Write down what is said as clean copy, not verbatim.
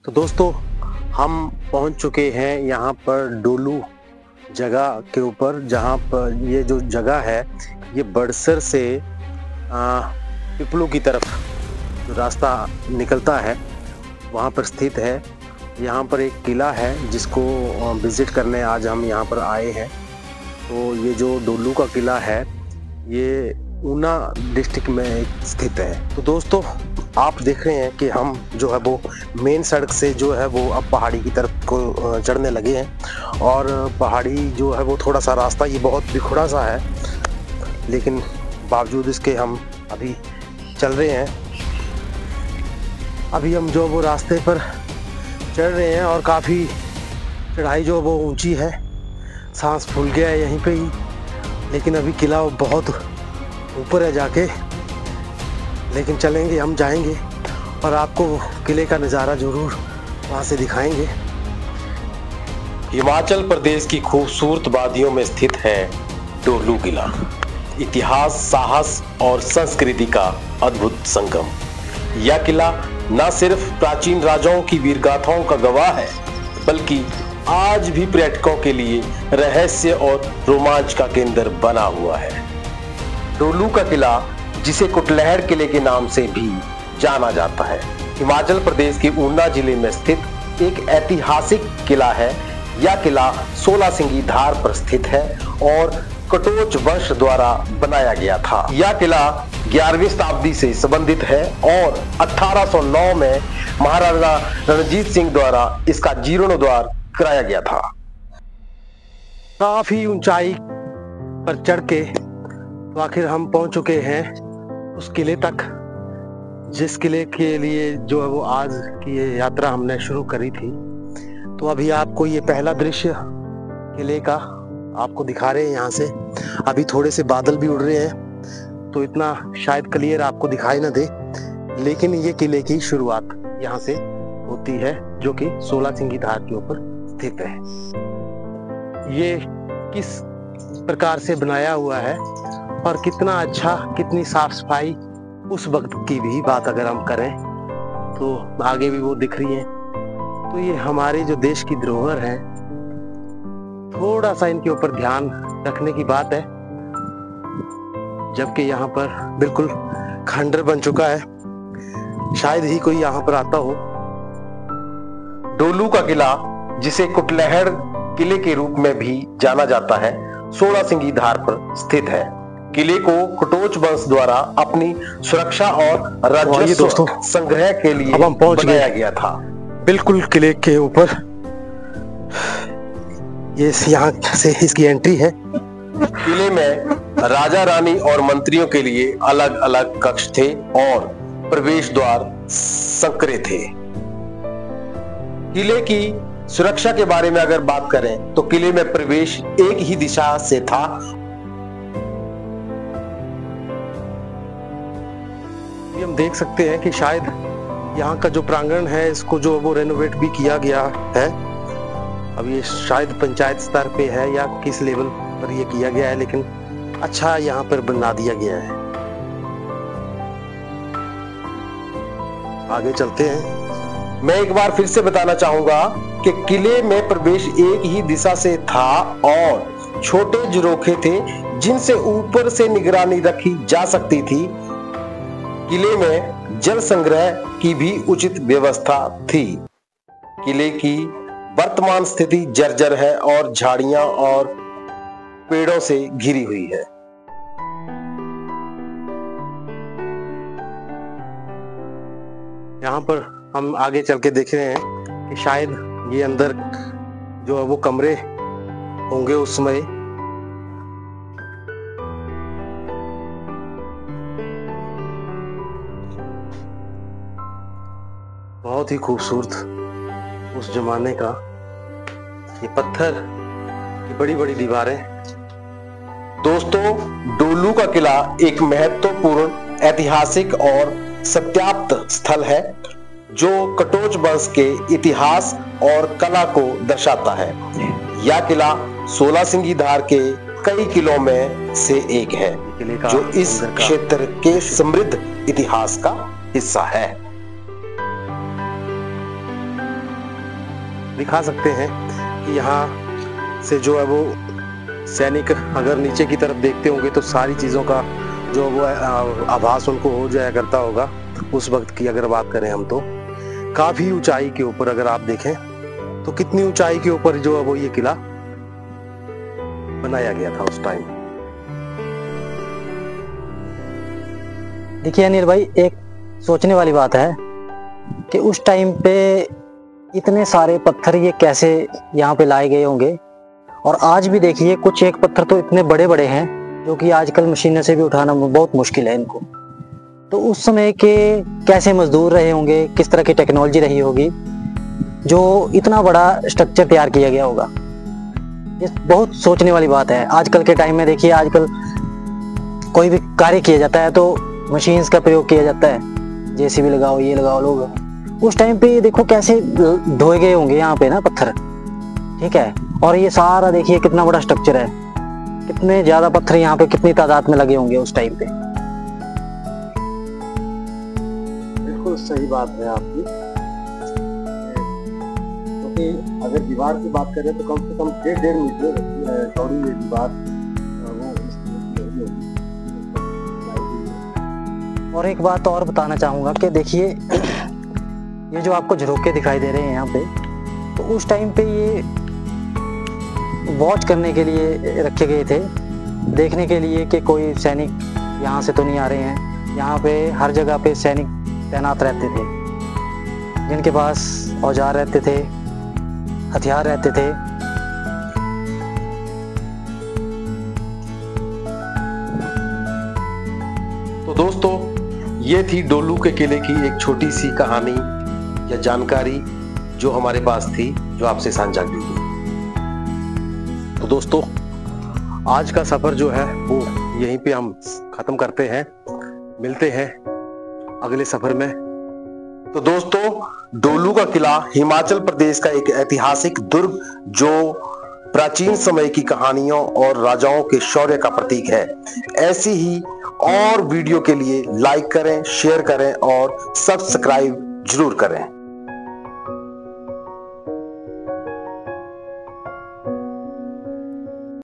तो दोस्तों हम पहुंच चुके हैं यहाँ पर डोलू जगह के ऊपर, जहाँ पर ये जो जगह है ये बड़सर से पिपलू की तरफ जो रास्ता निकलता है वहाँ पर स्थित है। यहाँ पर एक किला है जिसको विज़िट करने आज हम यहाँ पर आए हैं। तो ये जो डोलू का किला है ये ऊना डिस्ट्रिक्ट में स्थित है। तो दोस्तों आप देख रहे हैं कि हम जो है वो मेन सड़क से जो है वो अब पहाड़ी की तरफ को चढ़ने लगे हैं। और पहाड़ी जो है वो थोड़ा सा रास्ता ये बहुत बिखुड़ा सा है, लेकिन बावजूद इसके हम अभी चल रहे हैं। अभी हम जो वो रास्ते पर चढ़ रहे हैं और काफ़ी चढ़ाई जो वो ऊंची है, सांस फूल गया है यहीं पे ही। लेकिन अभी किला बहुत ऊपर है जाके, लेकिन चलेंगे, हम जाएंगे और आपको किले का नज़ारा जरूर वहाँ से दिखाएंगे। हिमाचल प्रदेश की खूबसूरत वादियों में स्थित है डोलू किला। इतिहास, साहस और संस्कृति का अद्भुत संगम। यह किला न सिर्फ प्राचीन राजाओं की वीर गाथाओं का गवाह है, बल्कि आज भी पर्यटकों के लिए रहस्य और रोमांच का केंद्र बना हुआ है। डोलू का किला, जिसे कुटलैहड़ किले के नाम से भी जाना जाता है, हिमाचल प्रदेश के ऊना जिले में स्थित एक ऐतिहासिक किला है। यह किला 16 सिंगी धार पर स्थित है और कटोच वंश द्वारा बनाया गया था। यह किला 11वीं शताब्दी से संबंधित है और 1809 में महाराजा रणजीत सिंह द्वारा इसका जीर्णोद्धार कराया गया था। काफी ऊंचाई पर चढ़ के तो आखिर हम पहुंच चुके हैं उस किले तक, जिस किले के लिए जो है वो आज की ये यात्रा हमने शुरू करी थी। तो अभी आपको ये पहला दृश्य किले का आपको दिखा रहे हैं यहाँ से। अभी थोड़े से बादल भी उड़ रहे हैं तो इतना शायद क्लियर आपको दिखाई ना दे, लेकिन ये किले की शुरुआत यहाँ से होती है, जो कि 16 सिंगी धार के ऊपर स्थित है। ये किस प्रकार से बनाया हुआ है और कितना अच्छा, कितनी साफ सफाई, उस वक्त की भी बात अगर हम करें तो आगे भी वो दिख रही है। तो ये हमारे जो देश की धरोहर है, थोड़ा सा इनके ऊपर ध्यान रखने की बात है, जबकि यहाँ पर बिल्कुल खंडर बन चुका है। शायद ही कोई यहाँ पर आता हो। डोलू का किला, जिसे कुटलैहड़ किले के रूप में भी जाना जाता है, 16 सिंगी धार पर स्थित है। किले को कटोच वंश द्वारा अपनी सुरक्षा और राजस्व संग्रह के लिए अब हम पहुंच बनाया गया था। बिल्कुल किले के ऊपर ये यहाँ से इसकी एंट्री है। किले में राजा रानी और मंत्रियों के लिए अलग अलग कक्ष थे और प्रवेश द्वार संकरे थे। किले की सुरक्षा के बारे में अगर बात करें तो किले में प्रवेश एक ही दिशा से था। हम देख सकते हैं कि शायद यहाँ का जो प्रांगण है इसको जो वो रेनोवेट भी किया गया है। अब ये शायद पंचायत स्तर पे है या किस लेवल पर ये किया गया है, लेकिन अच्छा यहाँ पर बना दिया गया है। आगे चलते हैं। मैं एक बार फिर से बताना चाहूंगा कि किले में प्रवेश एक ही दिशा से था और छोटे झरोखे थे जिनसे ऊपर से निगरानी रखी जा सकती थी। किले में जल संग्रह की भी उचित व्यवस्था थी। किले की वर्तमान स्थिति जर्जर है और झाड़ियां और पेड़ों से घिरी हुई है। यहाँ पर हम आगे चल के देख रहे हैं कि शायद ये अंदर जो है वो कमरे होंगे उस समय। बहुत ही खूबसूरत उस जमाने का ये पत्थर की बड़ी बड़ी दीवारें। दोस्तों, डोलू का किला एक महत्वपूर्ण ऐतिहासिक और सत्याप्त स्थल है जो कटोच वंश के इतिहास और कला को दर्शाता है। यह किला 16 सिंगी धार के कई किलों में से एक है जो इस क्षेत्र के समृद्ध इतिहास का हिस्सा है। दिखा सकते हैं कि यहाँ से जो है वो सैनिक अगर नीचे की तरफ देखते होंगे तो सारी चीज़ों का जो वो आभास उनको हो जाया करता होगा। उस वक्त की अगर बात करें हम तो काफ़ी ऊंचाई के ऊपर अगर आप देखें तो कितनी ऊंचाई के ऊपर जो है वो ये किला बनाया गया था उस टाइम। देखिए अनिल भाई, एक सोचने वाली बात है कि उस टाइम पे इतने सारे पत्थर ये कैसे यहाँ पे लाए गए होंगे। और आज भी देखिए कुछ एक पत्थर तो इतने बड़े बड़े हैं जो कि आजकल मशीनों से भी उठाना बहुत मुश्किल है इनको। तो उस समय के कैसे मजदूर रहे होंगे, किस तरह की टेक्नोलॉजी रही होगी जो इतना बड़ा स्ट्रक्चर तैयार किया गया होगा। ये बहुत सोचने वाली बात है। आजकल के टाइम में देखिए, आजकल कोई भी कार्य किया जाता है तो मशीन्स का प्रयोग किया जाता है, जेसीबी लगाओ, ये लगाओ लोग। उस टाइम पे देखो कैसे ढोए गए होंगे यहाँ पे ना पत्थर, ठीक है। और ये सारा देखिए कितना बड़ा स्ट्रक्चर है, कितने ज्यादा पत्थर यहाँ पे कितनी तादाद में लगे होंगे उस टाइम पे। बिल्कुल सही बात है आपकी, क्योंकि अगर दीवार की बात करें तो कम से कम 1.5 मीटर चौड़ी ये दीवार और एक बात और बताना चाहूँगा कि देखिए ये जो आपको झरोखे दिखाई दे रहे हैं यहाँ पे, तो उस टाइम पे ये वॉच करने के लिए रखे गए थे, देखने के लिए कि कोई सैनिक यहाँ से तो नहीं आ रहे हैं। यहाँ पे हर जगह पे सैनिक तैनात रहते थे जिनके पास औजार रहते थे, हथियार रहते थे। तो दोस्तों, ये थी डोलू के किले की एक छोटी सी कहानी या जानकारी जो हमारे पास थी, जो आपसे साझा की गई। तो दोस्तों, आज का सफर जो है वो यहीं पे हम खत्म करते हैं। मिलते हैं अगले सफर में। तो दोस्तों, डोलू का किला हिमाचल प्रदेश का एक ऐतिहासिक दुर्ग जो प्राचीन समय की कहानियों और राजाओं के शौर्य का प्रतीक है। ऐसी ही और वीडियो के लिए लाइक करें, शेयर करें और सब्सक्राइब जरूर करें।